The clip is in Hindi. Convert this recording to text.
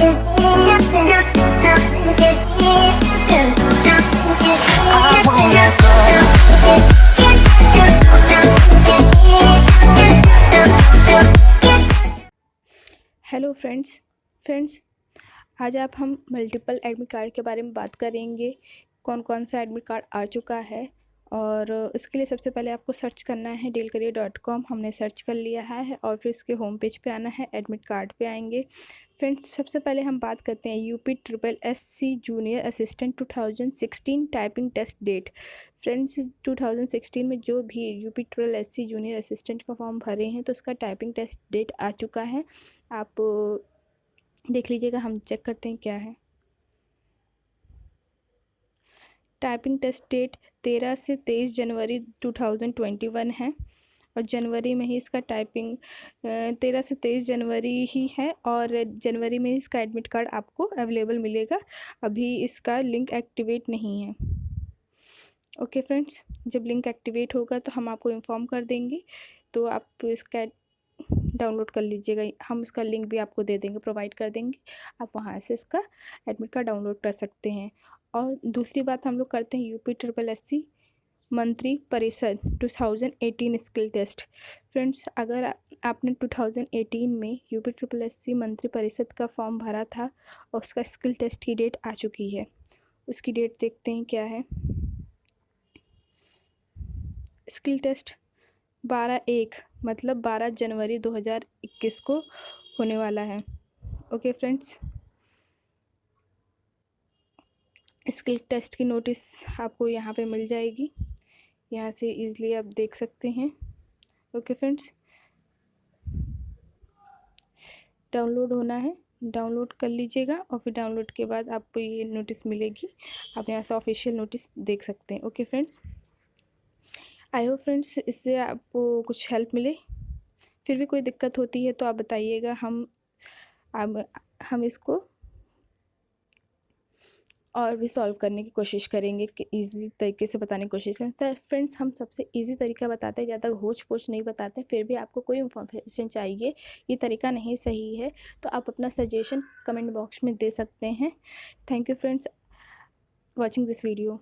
हेलो फ्रेंड्स, आज आप हम मल्टीपल एडमिट कार्ड के बारे में बात करेंगे। कौन कौन सा एडमिट कार्ड आ चुका है, और इसके लिए सबसे पहले आपको सर्च करना है DEALCAREER.com। हमने सर्च कर लिया है और फिर इसके होम पेज पे आना है, एडमिट कार्ड पे आएंगे। फ्रेंड्स, सबसे पहले हम बात करते हैं UPSSC junior assistant 2016 typing test date. Friends, 2016 में जो भी UPSSC जूनियर असिस्टेंट का फॉर्म भरे हैं तो उसका टाइपिंग टेस्ट डेट आ चुका है। आप देख लीजिएगा, हम चेक करते हैं क्या है। टाइपिंग टेस्ट डेट 13 से 23 जनवरी 2021 है, और जनवरी में ही इसका टाइपिंग 13 से 23 जनवरी ही है, और जनवरी में इसका एडमिट कार्ड आपको अवेलेबल मिलेगा। अभी इसका लिंक एक्टिवेट नहीं है। ओके फ्रेंड्स, जब लिंक एक्टिवेट होगा तो हम आपको इन्फॉर्म कर देंगे, तो आप इसका डाउनलोड कर लीजिएगा। हम इसका लिंक भी आपको दे देंगे, प्रोवाइड कर देंगे। आप वहाँ से इसका एडमिट कार्ड डाउनलोड कर सकते हैं। और दूसरी बात हम लोग करते हैं UPSSC मंत्री परिषद 2018 स्किल टेस्ट। फ्रेंड्स, अगर आपने 2018 में UPSSC मंत्री परिषद का फॉर्म भरा था और उसका स्किल टेस्ट की डेट आ चुकी है। उसकी डेट देखते हैं क्या है। स्किल टेस्ट 12/1 मतलब 12 जनवरी 2021 को होने वाला है। ओके फ्रेंड्स, स्किल टेस्ट की नोटिस आपको यहाँ पे मिल जाएगी, यहाँ से इजीली आप देख सकते हैं। ओके फ्रेंड्स, डाउनलोड होना है, डाउनलोड कर लीजिएगा और फिर डाउनलोड के बाद आपको ये नोटिस मिलेगी। आप यहाँ से ऑफिशियल नोटिस देख सकते हैं। Okay friends, I hope friends इससे आपको कुछ हेल्प मिले। फिर भी कोई दिक्कत होती है तो आप बताइएगा, हम इसको और भी सॉल्व करने की कोशिश करेंगे कि ईजी तरीके से बताने की कोशिश करें। तो फ्रेंड्स, हम सबसे ईजी तरीका बताते हैं, ज़्यादा होच पोच नहीं बताते। फिर भी आपको कोई इन्फॉर्मेशन चाहिए, ये तरीका नहीं सही है, तो आप अपना सजेशन कमेंट बॉक्स में दे सकते हैं। Thank you friends watching this video.